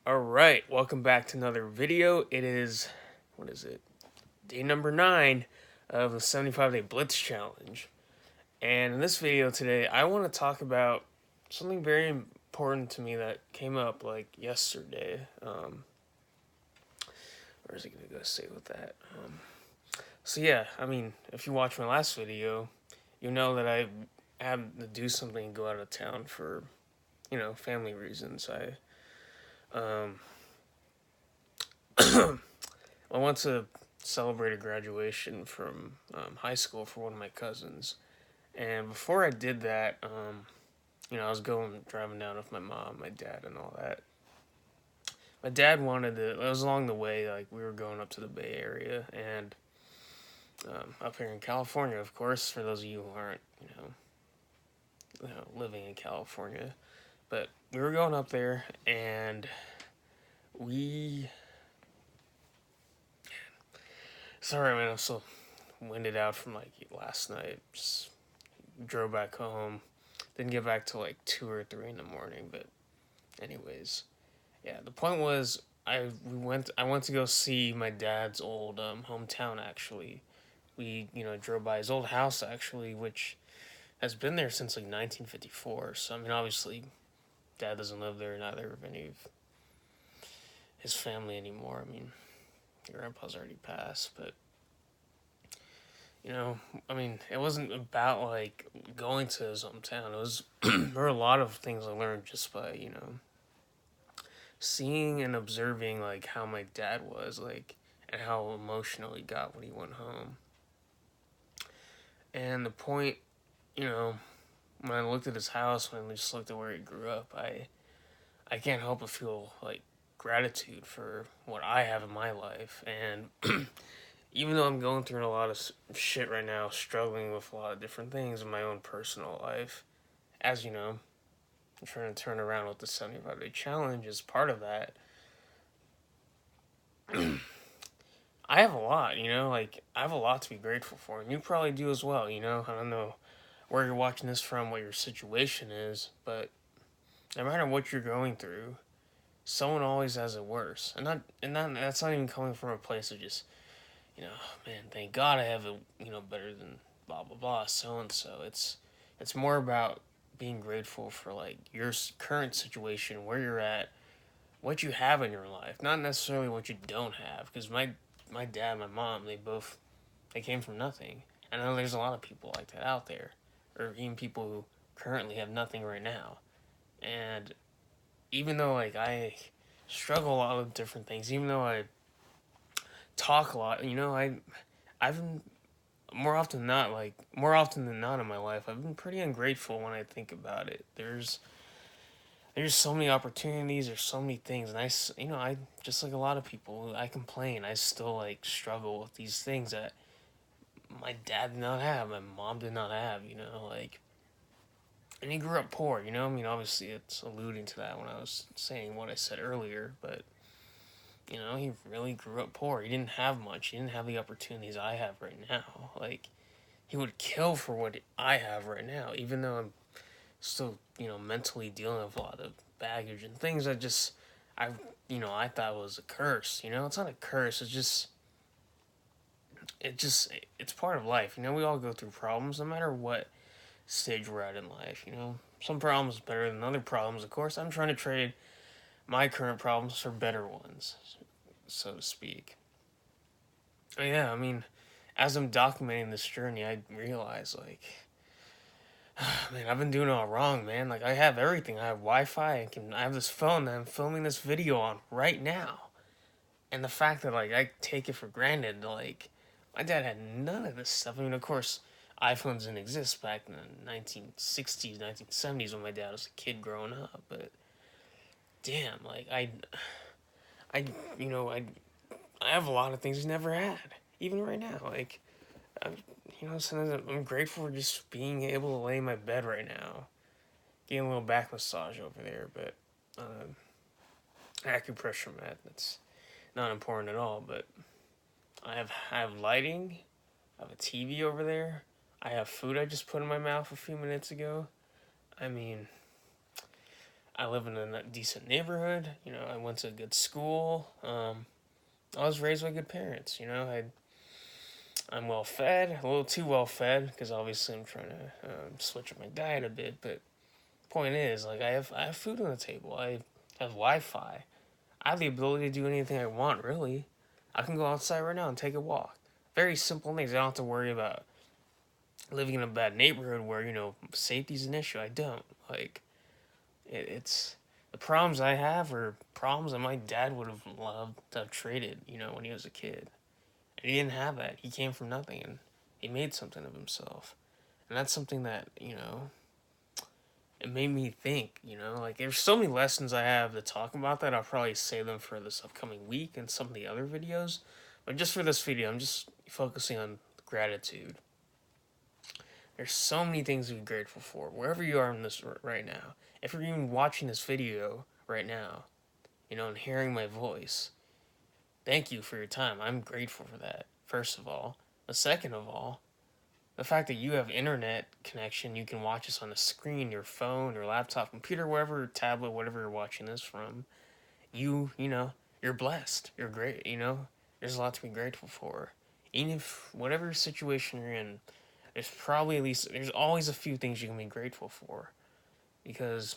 Alright, welcome back to another video. It is, what is it? Day number 9 of the 75-day Blitz challenge. And in this video today, I want to talk about something very important to me that came up like yesterday. Where is it going to go say with that? So yeah, I mean, if you watch my last video, you know that I had to do something and go out of town for, family reasons. Um, I went to celebrate a graduation from high school for one of my cousins. And before I did that, I was driving down with my mom, my dad, and all that. My dad wanted to, it was along the way, like we were going up to the Bay Area and up here in California, of course, for those of you who aren't, living in California. But we were going up there and we, sorry man, I'm so winded out from like last night. Just drove back home. Didn't get back till like 2 or 3 in the morning. But anyways, yeah. The point was, I went to go see my dad's old hometown. Actually, we drove by his old house actually, which has been there since like 1954. So I mean, obviously, dad doesn't live there. Neither of any of his family anymore. I mean, your grandpa's already passed, but I mean, it wasn't about like going to his hometown. It was there were a lot of things I learned just by seeing and observing like how my dad was like and how emotional he got when he went home. And the point, you know, when I looked at his house, when I just looked at where he grew up, I can't help but feel like gratitude for what I have in my life. And even though I'm going through a lot of shit right now, struggling with a lot of different things in my own personal life, as you know, I'm trying to turn around with the 75-day challenge as part of that. I have a lot, like I have a lot to be grateful for, and you probably do as well. I don't know where you're watching this from, what your situation is, but no matter what you're going through, someone always has it worse, that's not even coming from a place of just man, thank God I have it, better than blah blah blah, so and so. It's more about being grateful for like your current situation, where you're at, what you have in your life, not necessarily what you don't have. Because my dad, my mom, they came from nothing. I know there's a lot of people like that out there, or even people who currently have nothing right now. And even though like I struggle a lot with different things, even though I talk a lot, I've been more often than not in my life, I've been pretty ungrateful when I think about it. There's so many opportunities, there's so many things, and I just like a lot of people, I complain. I still like struggle with these things that my dad did not have, my mom did not have, like, and he grew up poor, I mean, obviously it's alluding to that when I was saying what I said earlier, but he really grew up poor. He didn't have much. He didn't have the opportunities I have right now. Like, he would kill for what I have right now, even though I'm still, mentally dealing with a lot of baggage and things that I, I thought was a curse. It's not a curse. It's part of life. We all go through problems, no matter what stage we're at in life. Some problems better than other problems. Of course, I'm trying to trade my current problems for better ones, so to speak. Yeah, I mean, as I'm documenting this journey, I realize like, man, I've been doing it all wrong, man. Like I have everything. I have Wi-Fi. I have this phone that I'm filming this video on right now, and the fact that like I take it for granted, like my dad had none of this stuff. I mean, of course, iPhones didn't exist back in the 1960s, 1970s when my dad was a kid growing up. But damn, like I, you know, I have a lot of things he never had, even right now. Like I'm, sometimes I'm grateful for just being able to lay in my bed right now, getting a little back massage over there. But acupressure mat, that's not important at all. But I have lighting. I have a TV over there. I have food I just put in my mouth a few minutes ago. I mean, I live in a decent neighborhood. I went to a good school. I was raised by good parents. I'm well fed, a little too well fed, because obviously I'm trying to switch up my diet a bit. But point is, like, I have food on the table. I have Wi-Fi. I have the ability to do anything I want. Really, I can go outside right now and take a walk. Very simple things. I don't have to worry about living in a bad neighborhood where safety's an issue. I don't like it's the problems I have are problems that my dad would have loved to have traded. When he was a kid, and he didn't have that. He came from nothing and he made something of himself, and that's something that it made me think. Like there's so many lessons I have to talk about that I'll probably save them for this upcoming week and some of the other videos, but just for this video, I'm just focusing on gratitude. There's so many things to be grateful for, wherever you are in this right now. If you're even watching this video right now, and hearing my voice, thank you for your time. I'm grateful for that, first of all. But second of all, the fact that you have internet connection, you can watch this on a screen, your phone, your laptop, computer, wherever, tablet, whatever you're watching this from. You're blessed. You're great, There's a lot to be grateful for. Even if whatever situation you're in, there's always a few things you can be grateful for, because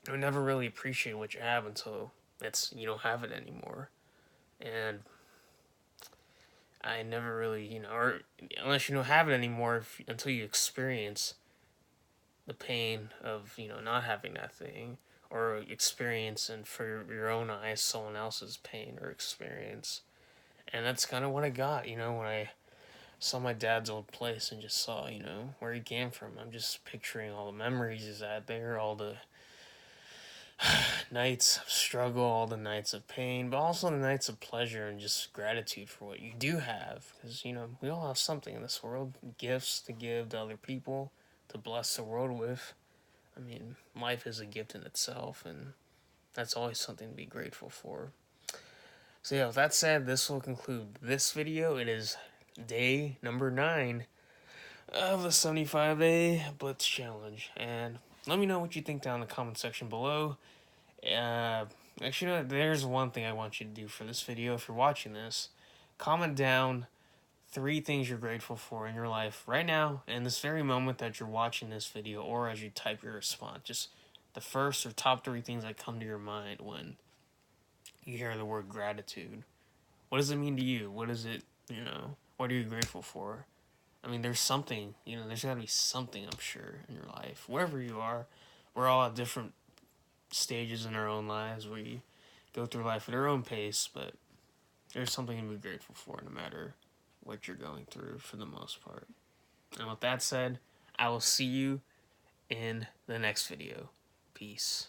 you never really appreciate what you have until you don't have it anymore. And I never really, or unless you don't have it anymore, until you experience the pain of not having that thing, or experience and for your own eyes someone else's pain or experience. And that's kind of what I got, when I saw my dad's old place and just saw, where he came from. I'm just picturing all the memories he's had there, all the nights of struggle, all the nights of pain, but also the nights of pleasure and just gratitude for what you do have. Because, we all have something in this world, gifts to give to other people, to bless the world with. I mean, life is a gift in itself, and that's always something to be grateful for. So yeah, with that said, this will conclude this video. It is day number 9 of the 75-day Blitz Challenge. And let me know what you think down in the comment section below. Actually, there's one thing I want you to do for this video. If you're watching this, comment down 3 things you're grateful for in your life right now, in this very moment that you're watching this video, or as you type your response. Just the first or top 3 things that come to your mind when you hear the word gratitude. What does it mean to you? What is it, what are you grateful for? I mean, there's something, there's got to be something, I'm sure, in your life. Wherever you are, we're all at different stages in our own lives. We go through life at our own pace, but there's something to be grateful for no matter what you're going through for the most part. And with that said, I will see you in the next video. Peace.